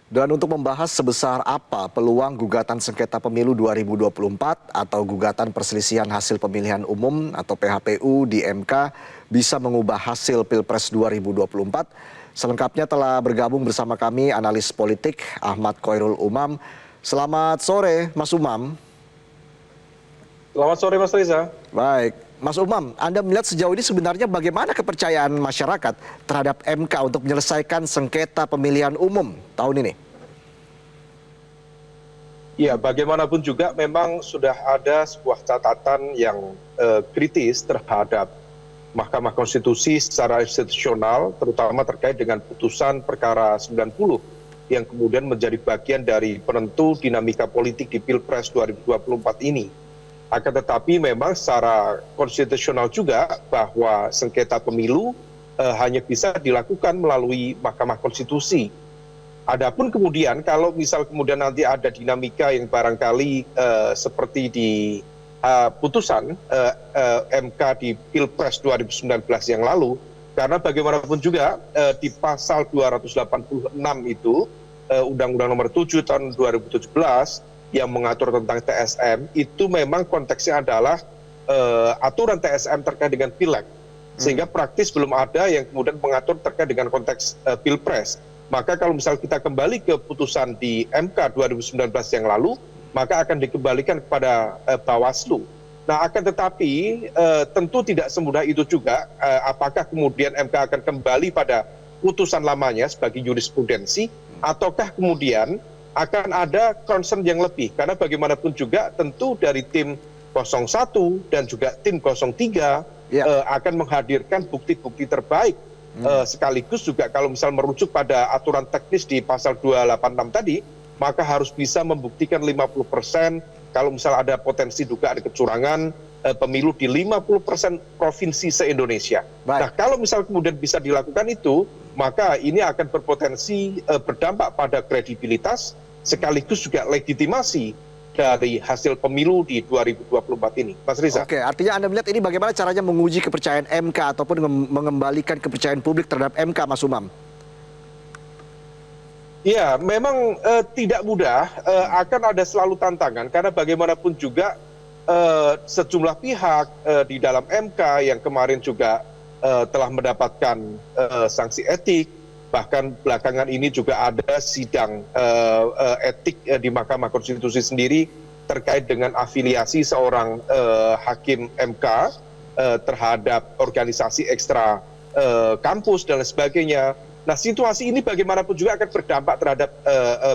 Dan untuk membahas sebesar apa peluang gugatan sengketa pemilu 2024 atau gugatan perselisihan hasil pemilihan umum atau PHPU di MK bisa mengubah hasil Pilpres 2024, selengkapnya telah bergabung bersama kami analis politik Ahmad Khoirul Umam. Selamat sore Mas Umam. Selamat sore Mas Reza. Baik, Mas Umam, Anda melihat sejauh ini sebenarnya bagaimana kepercayaan masyarakat terhadap MK untuk menyelesaikan sengketa pemilihan umum tahun ini? Ya, bagaimanapun juga memang sudah ada sebuah catatan yang kritis terhadap Mahkamah Konstitusi secara institusional, terutama terkait dengan putusan perkara 90 yang kemudian menjadi bagian dari penentu dinamika politik di Pilpres 2024 ini. Akan tetapi memang secara konstitusional juga bahwa sengketa pemilu hanya bisa dilakukan melalui Mahkamah Konstitusi. Adapun kemudian kalau misal kemudian nanti ada dinamika yang barangkali seperti di putusan MK di Pilpres 2019 yang lalu, karena bagaimanapun juga di pasal 286 itu Undang-Undang Nomor 7 tahun 2017 yang mengatur tentang TSM itu memang konteksnya adalah aturan TSM terkait dengan pileg, sehingga praktis belum ada yang kemudian mengatur terkait dengan konteks Pilpres. Maka kalau misal kita kembali ke putusan di MK 2019 yang lalu, maka akan dikembalikan kepada Bawaslu. Nah, akan tetapi tentu tidak semudah itu juga. Apakah kemudian MK akan kembali pada putusan lamanya sebagai jurisprudensi, ataukah kemudian akan ada concern yang lebih? Karena bagaimanapun juga tentu dari tim 01 dan juga tim 03 akan menghadirkan bukti-bukti terbaik. Sekaligus juga kalau misal merujuk pada aturan teknis di pasal 286 tadi, maka harus bisa membuktikan 50% kalau misal ada potensi dugaan kecurangan pemilu di 50% provinsi se-Indonesia. Nah, kalau misal kemudian bisa dilakukan itu, maka ini akan berpotensi berdampak pada kredibilitas sekaligus juga legitimasi dari hasil pemilu di 2024 ini. Mas Riza. Oke, artinya Anda melihat ini bagaimana caranya menguji kepercayaan MK ataupun mengembalikan kepercayaan publik terhadap MK, Mas Umam? Ya, memang tidak mudah, akan ada selalu tantangan, karena bagaimanapun juga sejumlah pihak di dalam MK yang kemarin juga telah mendapatkan sanksi etik, bahkan belakangan ini juga ada sidang etik di Mahkamah Konstitusi sendiri terkait dengan afiliasi seorang hakim MK terhadap organisasi ekstra kampus dan lain sebagainya. Nah, situasi ini bagaimanapun juga akan berdampak terhadap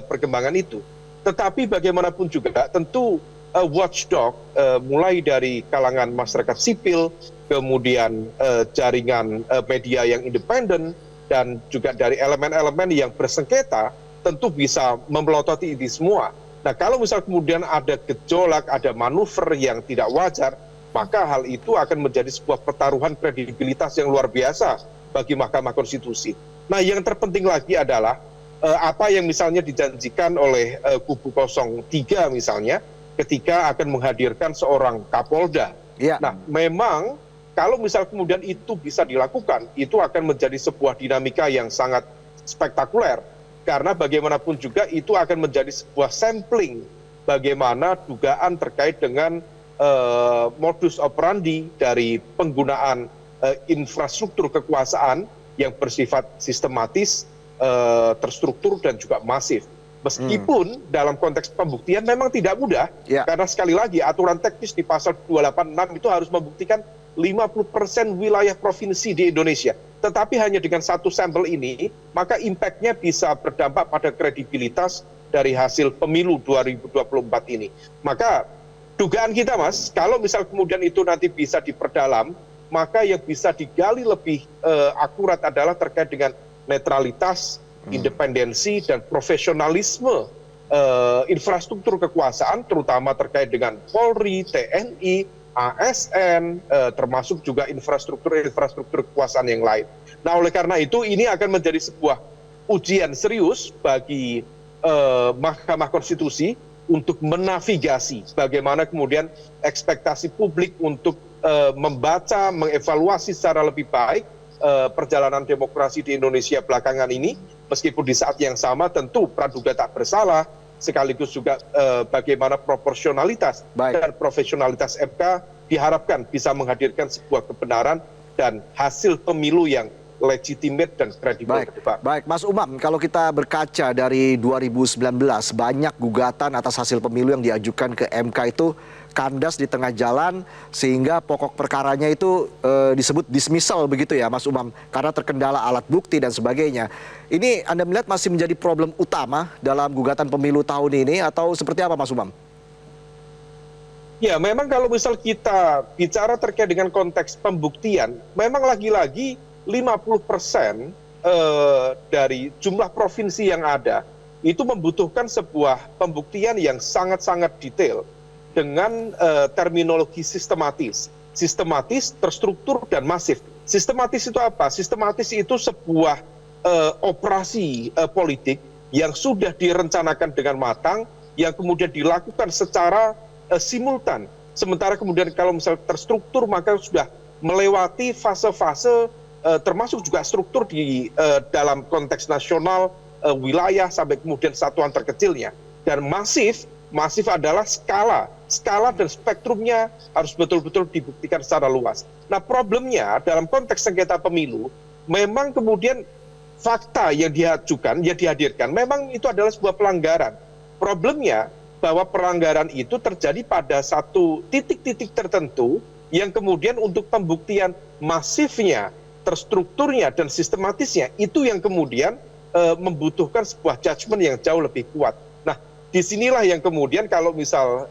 perkembangan itu. Tetapi bagaimanapun juga tentu watchdog mulai dari kalangan masyarakat sipil, kemudian jaringan media yang independen, dan juga dari elemen-elemen yang bersengketa tentu bisa memelototi ini semua. Nah, kalau misal kemudian ada gejolak, ada manuver yang tidak wajar, maka hal itu akan menjadi sebuah pertaruhan kredibilitas yang luar biasa bagi Mahkamah Konstitusi. Nah, yang terpenting lagi adalah apa yang misalnya dijanjikan oleh kubu 03 misalnya ketika akan menghadirkan seorang Kapolda. Nah, memang kalau misal kemudian itu bisa dilakukan, itu akan menjadi sebuah dinamika yang sangat spektakuler. Karena bagaimanapun juga itu akan menjadi sebuah sampling bagaimana dugaan terkait dengan modus operandi dari penggunaan infrastruktur kekuasaan yang bersifat sistematis, terstruktur, dan juga masif. Meskipun dalam konteks pembuktian memang tidak mudah, karena sekali lagi aturan teknis di pasal 286 itu harus membuktikan 50% wilayah provinsi di Indonesia. Tetapi hanya dengan satu sampel ini, maka impact-nya bisa berdampak pada kredibilitas dari hasil pemilu 2024 ini. Maka dugaan kita, Mas, kalau misal kemudian itu nanti bisa diperdalam, maka yang bisa digali lebih akurat adalah terkait dengan netralitas, independensi, dan profesionalisme infrastruktur kekuasaan, terutama terkait dengan Polri, TNI, ASN, termasuk juga infrastruktur kekuasaan yang lain. Nah, oleh karena itu ini akan menjadi sebuah ujian serius bagi Mahkamah Konstitusi untuk menavigasi bagaimana kemudian ekspektasi publik untuk membaca, mengevaluasi secara lebih baik perjalanan demokrasi di Indonesia belakangan ini, meskipun di saat yang sama tentu praduga tak bersalah, sekaligus juga bagaimana proporsionalitas dan profesionalitas MK diharapkan bisa menghadirkan sebuah kebenaran dan hasil pemilu yang legitimate dan kredibel ke depan. Baik, Mas Umam, kalau kita berkaca dari 2019, banyak gugatan atas hasil pemilu yang diajukan ke MK itu kandas di tengah jalan, sehingga pokok perkaranya itu disebut dismissal begitu ya, Mas Umam, karena terkendala alat bukti dan sebagainya. Ini Anda melihat masih menjadi problem utama dalam gugatan pemilu tahun ini, atau seperti apa, Mas Umam? Ya, memang kalau misal kita bicara terkait dengan konteks pembuktian, memang lagi-lagi 50% dari jumlah provinsi yang ada itu membutuhkan sebuah pembuktian yang sangat-sangat detail dengan terminologi sistematis, terstruktur, dan masif. Sistematis itu apa? Sistematis itu sebuah operasi politik yang sudah direncanakan dengan matang, yang kemudian dilakukan secara simultan. Sementara kemudian kalau misal terstruktur, maka sudah melewati fase-fase termasuk juga struktur di dalam konteks nasional, wilayah, sampai kemudian satuan terkecilnya. Dan masif adalah skala dan spektrumnya harus betul-betul dibuktikan secara luas. Nah, problemnya dalam konteks sengketa pemilu, memang kemudian fakta yang diajukan, yang dihadirkan, memang itu adalah sebuah pelanggaran. Problemnya bahwa pelanggaran itu terjadi pada satu titik-titik tertentu, yang kemudian untuk pembuktian masifnya, terstrukturnya, dan sistematisnya, itu yang kemudian membutuhkan sebuah judgement yang jauh lebih kuat. Nah, disinilah yang kemudian kalau misal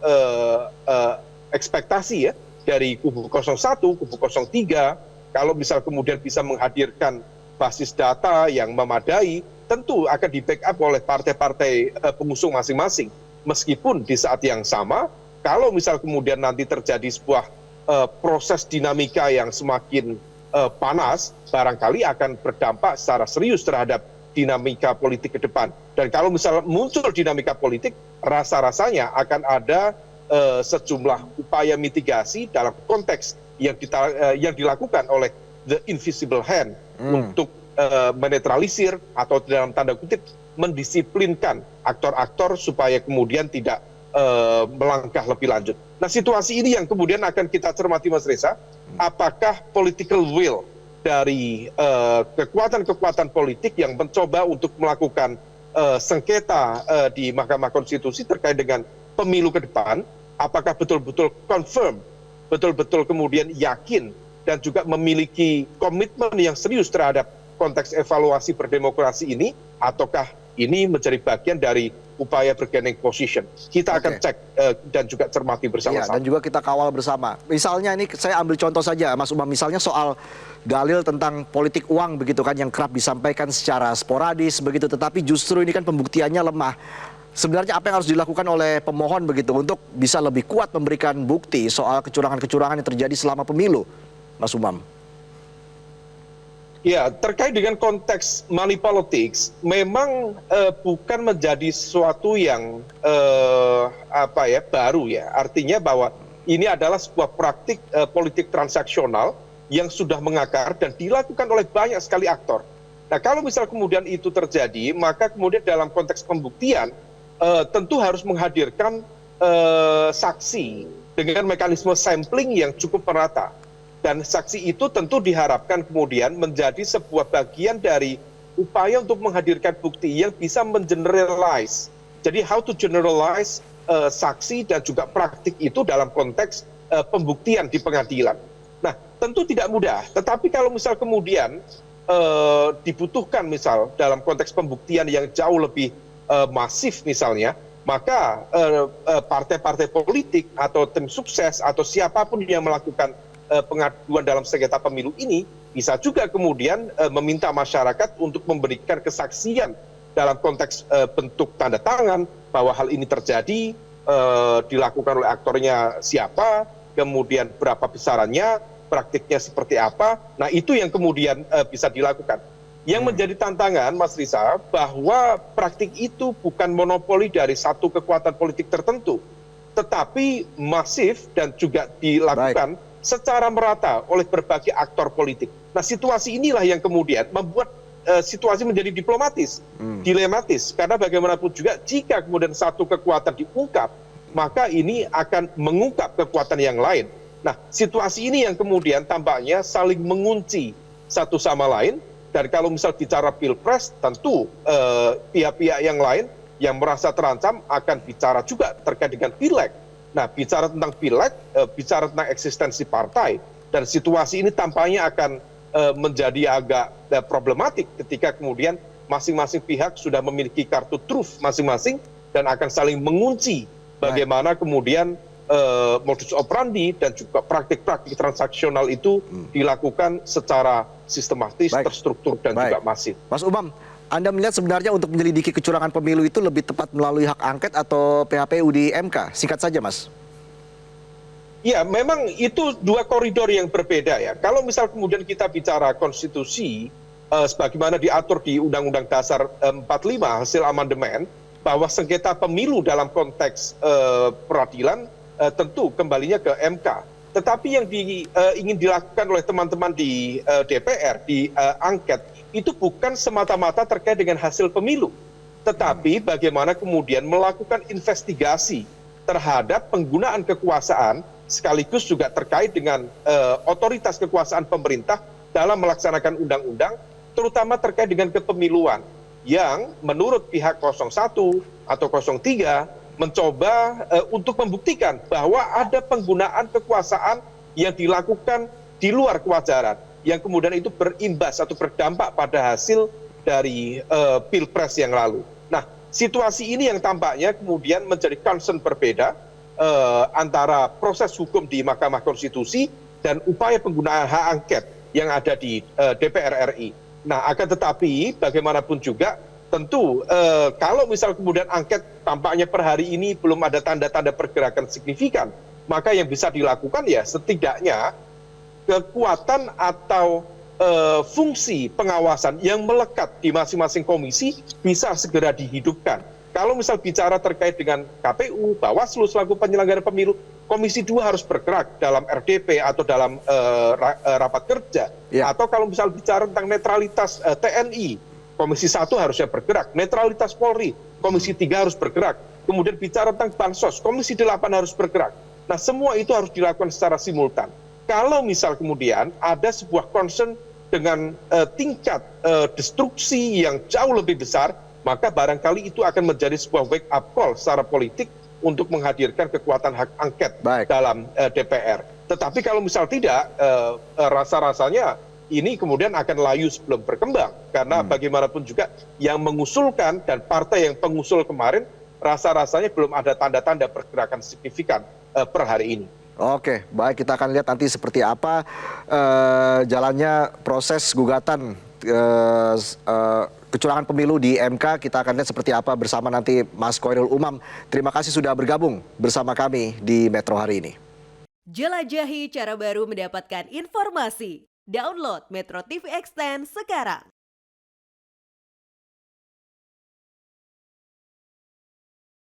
ekspektasi ya dari kubu 01, kubu 03, kalau misal kemudian bisa menghadirkan basis data yang memadai, tentu akan di-backup oleh partai-partai pengusung masing-masing. Meskipun di saat yang sama, kalau misal kemudian nanti terjadi sebuah proses dinamika yang semakin panas, barangkali akan berdampak secara serius terhadap dinamika politik ke depan. Dan kalau misalnya muncul dinamika politik, rasa-rasanya akan ada sejumlah upaya mitigasi dalam konteks yang dilakukan oleh the invisible hand untuk menetralisir atau dalam tanda kutip mendisiplinkan aktor-aktor supaya kemudian tidak melangkah lebih lanjut. Nah, situasi ini yang kemudian akan kita cermati, Mas Reza. Apakah political will dari kekuatan-kekuatan politik yang mencoba untuk melakukan sengketa di Mahkamah Konstitusi terkait dengan pemilu ke depan, apakah betul-betul confirm, betul-betul kemudian yakin, dan juga memiliki komitmen yang serius terhadap konteks evaluasi berdemokrasi ini, ataukah ini menjadi bagian dari upaya bargaining position. Kita akan cek dan juga cermati bersama-sama. Dan juga kita kawal bersama. Misalnya ini saya ambil contoh saja, Mas Umam, misalnya soal dalil tentang politik uang begitu kan, yang kerap disampaikan secara sporadis begitu, tetapi justru ini kan pembuktiannya lemah. Sebenarnya apa yang harus dilakukan oleh pemohon begitu untuk bisa lebih kuat memberikan bukti soal kecurangan-kecurangan yang terjadi selama pemilu, Mas Umam? Ya, terkait dengan konteks money politics, memang bukan menjadi sesuatu yang baru ya. Artinya bahwa ini adalah sebuah praktik politik transaksional yang sudah mengakar dan dilakukan oleh banyak sekali aktor. Nah, kalau misal kemudian itu terjadi, maka kemudian dalam konteks pembuktian tentu harus menghadirkan saksi dengan mekanisme sampling yang cukup merata. Dan saksi itu tentu diharapkan kemudian menjadi sebuah bagian dari upaya untuk menghadirkan bukti yang bisa mengeneralize. Jadi how to generalize saksi dan juga praktik itu dalam konteks pembuktian di pengadilan. Nah, tentu tidak mudah. Tetapi kalau misal kemudian dibutuhkan misal dalam konteks pembuktian yang jauh lebih masif misalnya, maka partai-partai politik atau tim sukses atau siapapun yang melakukan pengaduan dalam sengketa pemilu ini bisa juga kemudian meminta masyarakat untuk memberikan kesaksian dalam konteks bentuk tanda tangan bahwa hal ini terjadi, dilakukan oleh aktornya siapa, kemudian berapa besarannya, praktiknya seperti apa. Nah, itu yang kemudian bisa dilakukan. Yang menjadi tantangan, Mas Riza, bahwa praktik itu bukan monopoli dari satu kekuatan politik tertentu, tetapi masif dan juga dilakukan secara merata oleh berbagai aktor politik. Nah, situasi inilah yang kemudian membuat situasi menjadi diplomatis, dilematis. Karena bagaimanapun juga jika kemudian satu kekuatan diungkap, maka ini akan mengungkap kekuatan yang lain. Nah, situasi ini yang kemudian tampaknya saling mengunci satu sama lain. Dan kalau misal bicara pilpres, tentu pihak-pihak yang lain yang merasa terancam akan bicara juga terkait dengan pileg. Nah, bicara tentang pileg, bicara tentang eksistensi partai, dan situasi ini tampaknya akan menjadi agak problematik ketika kemudian masing-masing pihak sudah memiliki kartu truf masing-masing dan akan saling mengunci bagaimana kemudian modus operandi dan juga praktik-praktik transaksional itu dilakukan secara sistematis, terstruktur, dan juga masif. Mas Umam, Anda melihat sebenarnya untuk menyelidiki kecurangan pemilu itu lebih tepat melalui hak angket atau PHPU di MK? Singkat saja, Mas. Ya, memang itu dua koridor yang berbeda ya. Kalau misal kemudian kita bicara konstitusi, sebagaimana diatur di Undang-Undang Dasar 45 hasil amandemen, bahwa sengketa pemilu dalam konteks peradilan tentu kembalinya ke MK. Tetapi yang ingin dilakukan oleh teman-teman di DPR, di angket, itu bukan semata-mata terkait dengan hasil pemilu. Tetapi bagaimana kemudian melakukan investigasi terhadap penggunaan kekuasaan, sekaligus juga terkait dengan otoritas kekuasaan pemerintah dalam melaksanakan undang-undang, terutama terkait dengan kepemiluan, yang menurut pihak 01 atau 03, mencoba untuk membuktikan bahwa ada penggunaan kekuasaan yang dilakukan di luar kewajaran, yang kemudian itu berimbas atau berdampak pada hasil dari pilpres yang lalu. Nah, situasi ini yang tampaknya kemudian menjadi concern berbeda antara proses hukum di Mahkamah Konstitusi dan upaya penggunaan hak angket yang ada di DPR RI. Nah, akan tetapi bagaimanapun juga tentu kalau misal kemudian angket tampaknya per hari ini belum ada tanda-tanda pergerakan signifikan, maka yang bisa dilakukan ya setidaknya kekuatan atau fungsi pengawasan yang melekat di masing-masing komisi bisa segera dihidupkan. Kalau misal bicara terkait dengan KPU, Bawaslu selaku penyelenggara pemilu, Komisi 2 harus bergerak dalam RDP atau dalam rapat kerja. Atau kalau misal bicara tentang netralitas TNI, Komisi 1 harusnya bergerak, netralitas Polri, Komisi 3 harus bergerak. Kemudian bicara tentang Bansos, Komisi 8 harus bergerak. Nah, semua itu harus dilakukan secara simultan. Kalau misal kemudian ada sebuah concern dengan tingkat destruksi yang jauh lebih besar, maka barangkali itu akan menjadi sebuah wake up call secara politik untuk menghadirkan kekuatan hak angket dalam DPR. Tetapi kalau misal tidak, rasa-rasanya ini kemudian akan layu sebelum berkembang. Karena bagaimanapun juga yang mengusulkan dan partai yang pengusul kemarin, rasa-rasanya belum ada tanda-tanda pergerakan signifikan per hari ini. Oke, baik, kita akan lihat nanti seperti apa jalannya proses gugatan kecurangan pemilu di MK. Kita akan lihat seperti apa bersama nanti Mas Khoirul Umam. Terima kasih sudah bergabung bersama kami di Metro hari ini. Jelajahi cara baru mendapatkan informasi. Download Metro TV Extend sekarang.